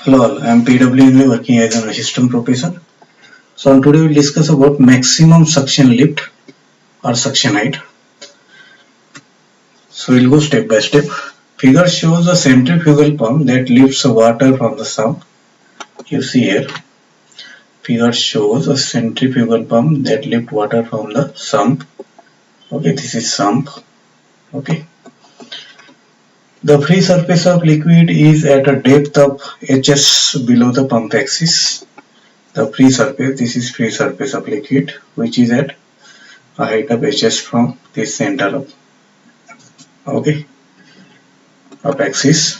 Hello all, I am PW working as an assistant professor. So today we will discuss about maximum suction lift or suction height. So we will go step by step. Figure shows a centrifugal pump that lifts water from the sump. You see here, figure shows a centrifugal pump that lifts water from the sump. Okay, this is sump. Okay. The free surface of liquid is at a depth of HS below the pump axis. The free surface, this is free surface of liquid, which is at a height of HS from this center of axis.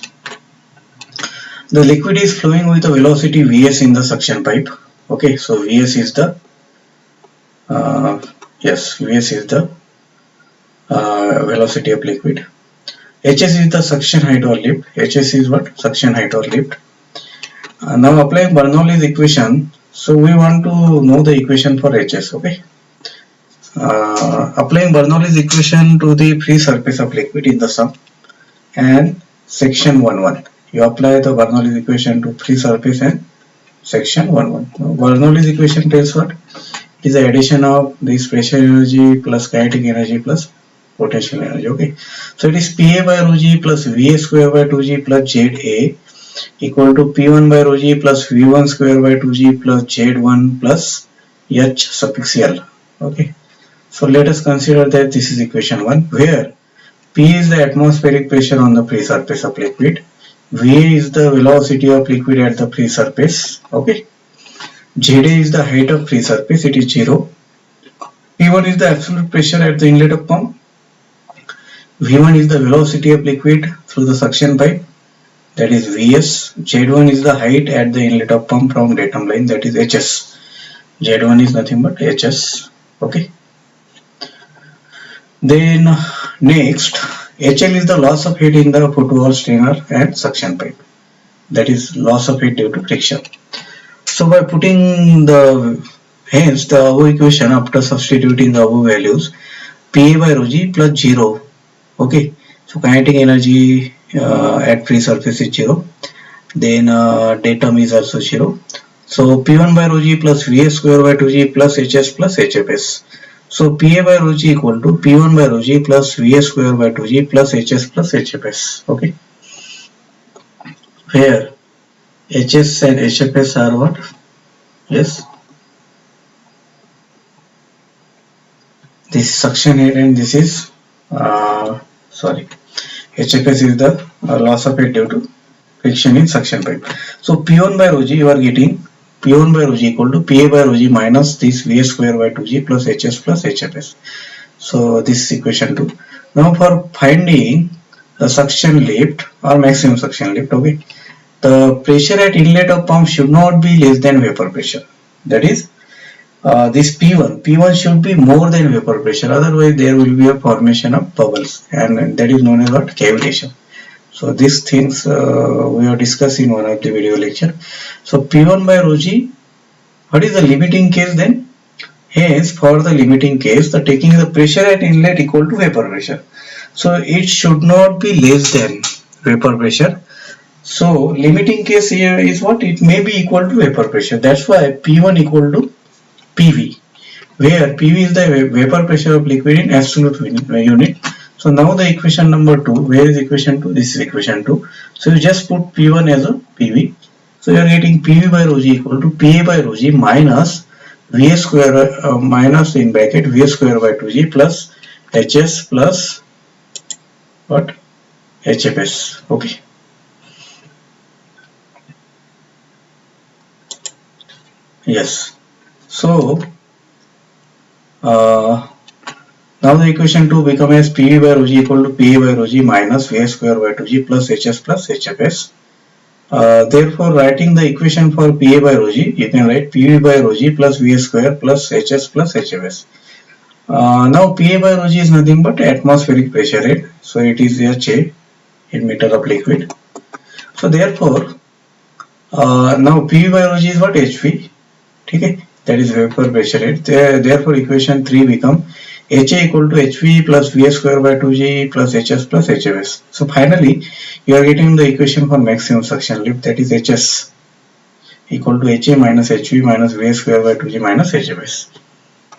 The liquid is flowing with a velocity Vs in the suction pipe. Okay, so Vs is the velocity of liquid. Hs is the suction height or lift. Hs is what? Suction height or lift. Now applying Bernoulli's equation. So we want to know the equation for Hs. Okay. Applying Bernoulli's equation to the free surface of liquid in the sump and section 1:1. You apply the Bernoulli's equation to free surface and section 1:1. Bernoulli's equation tells what? It is the addition of this pressure energy plus kinetic energy plus potential energy. Okay, so it is Pa by rho g plus Va square by 2g plus Za equal to P1 by rho g plus V1 square by 2g plus Z1 plus H suffix L. Okay, so let us consider that this is equation 1, where P is the atmospheric pressure on the free surface of liquid, Va is the velocity of liquid at the free surface. Okay, Za is the height of free surface, it is 0. P1 is the absolute pressure at the inlet of pump. V1 is the velocity of liquid through the suction pipe, that is Vs. Z1 is the height at the inlet of pump from datum line, that is Hs. Z1 is nothing but Hs. Okay. Then next, HL is the loss of heat in the footwall strainer and suction pipe, that is loss of heat due to friction. So by putting the above equation after substituting the above values, Pa by rho g plus 0. Okay, so kinetic energy at free surface is 0. Then datum is also 0. So P1 by rho g plus Va square by 2g plus Hs plus Hfs. So Pa by rho g equal to P1 by rho g plus Va square by 2g plus Hs plus Hfs. Okay, where Hs and Hfs are what? Yes, this is suction head and this is HFS is the loss of heat due to friction in suction pipe. So P1 by rho g, you are getting P1 by rho g equal to Pa by rho g minus this Va square by 2g plus Hs plus Hfs. So this is equation 2. Now for finding the suction lift or maximum suction lift, okay, the pressure at inlet of pump should not be less than vapor pressure. That is, this P1 should be more than vapor pressure, otherwise there will be a formation of bubbles, and that is known as what? Cavitation. So these things we have discussed in one of the video lecture. So P1 by rho g, what is the limiting case then? Hence for the limiting case, the taking the pressure at inlet equal to vapor pressure. So it should not be less than vapor pressure. So limiting case here is what? It may be equal to vapor pressure. That's why P1 equal to PV, where PV is the vapor pressure of liquid in absolute unit. So now the equation number 2, where is equation 2? This is equation 2. So you just put P1 as a PV. So you are getting PV by rho g equal to Pa by rho g minus Va square minus in bracket Va square by 2g plus Hs plus what? Hfs. Okay. Yes. So now the equation 2 becomes as PV by rho g equal to Pa by rho g minus Va square by 2g plus Hs plus Hfs. Therefore, writing the equation for Pa by rho g, you can write PV by rho g plus Va square plus Hs plus Hfs. Now Pa by rho g is nothing but atmospheric pressure head, so it is HA in meter of liquid. So therefore, now PV by rho g is what? HV. Okay, that is vapor pressure head. Therefore, equation 3 become HA equal to HV plus VA square by 2G plus HS plus HFS. So finally, you are getting the equation for maximum suction lift, that is HS equal to HA minus HV minus VA square by 2G minus HFS.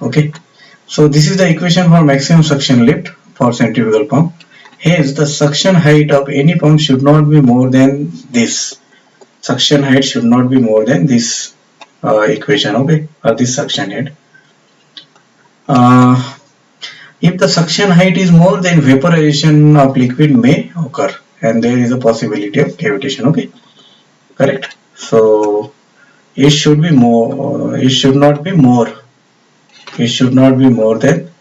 Okay. So this is the equation for maximum suction lift for centrifugal pump. Hence, the suction height of any pump should not be more than this. Suction height should not be more than this equation, okay, or this suction head. If the suction height is more, then vaporization of liquid may occur, and there is a possibility of cavitation. Okay, correct. So it should be more. It should not be more. It should not be more than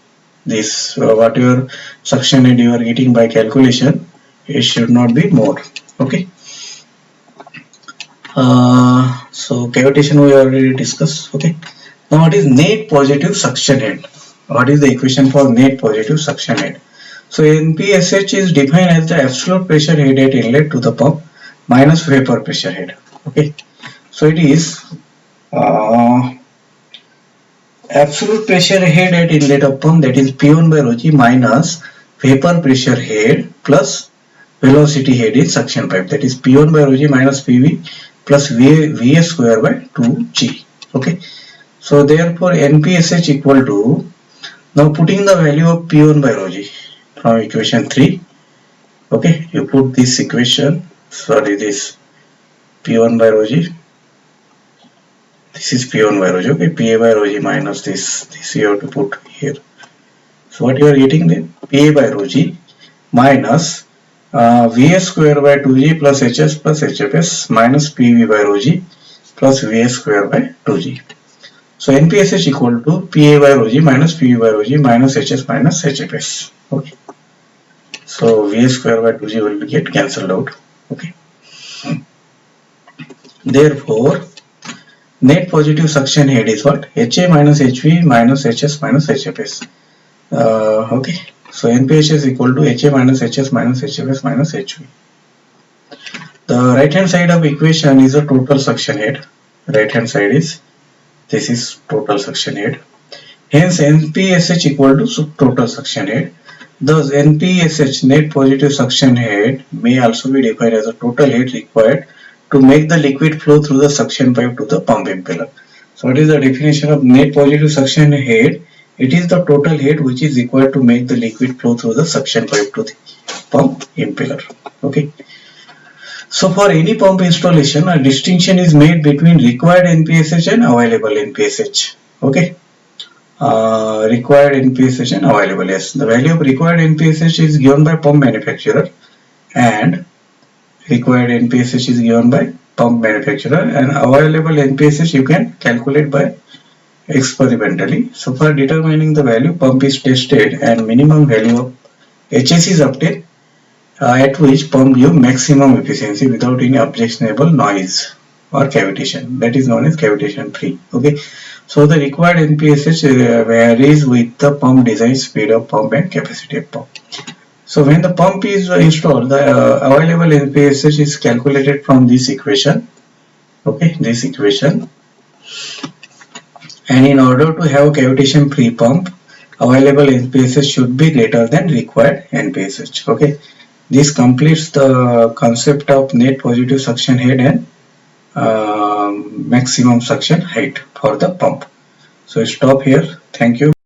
this. Whatever suction head you are getting by calculation, it should not be more. Okay. So cavitation we already discussed. Okay. Now what is net positive suction head? What is the equation for net positive suction head? So NPSH is defined as the absolute pressure head at inlet to the pump minus vapor pressure head. Okay. So it is absolute pressure head at inlet of pump, that is P1 by rho g, minus vapor pressure head plus velocity head in suction pipe, that is P1 by rho g minus PV plus VA square by 2G. Okay. So therefore NPSH equal to, now putting the value of P1 by rho g from equation 3. Okay, you put this equation, this P1 by rho g, this is P1 by rho g, okay, PA by rho g minus this you have to put here. So what you are getting then, PA by rho g minus VA square by 2G plus HS plus HFS minus PV by rho g plus VA square by 2G. So NPSH equal to PA by rho g minus PV by rho g minus HS minus HFS. Okay. So VA square by 2G will get cancelled out. Okay. Therefore, net positive suction head is what? HA minus HV minus HS minus HFS. Okay. So NPH is equal to HA minus HS minus HFS minus HV. The right hand side of equation is a total suction head. Right hand side is, this is total suction head. Hence NPSH equal to total suction head. Thus NPSH, net positive suction head, may also be defined as a total head required to make the liquid flow through the suction pipe to the pump impeller. So what is the definition of net positive suction head? It is the total head which is required to make the liquid flow through the suction pipe to the pump impeller. Okay. So for any pump installation, a distinction is made between required NPSH and available NPSH. Okay. Required NPSH and available. Yes, the value of required NPSH is given by pump manufacturer, and required NPSH is given by pump manufacturer, and available NPSH you can calculate by experimentally. So for determining the value, pump is tested and minimum value of HS is obtained, at which pump give maximum efficiency without any objectionable noise or cavitation. That is known as cavitation free. Okay. So the required NPSH varies with the pump design, speed of pump and capacity of pump. So when the pump is installed, the available NPSH is calculated from this equation. Okay, this equation. And in order to have cavitation free pump, available NPSH should be greater than required NPSH. Okay, this completes the concept of net positive suction head and maximum suction height for the pump. So stop here. Thank you.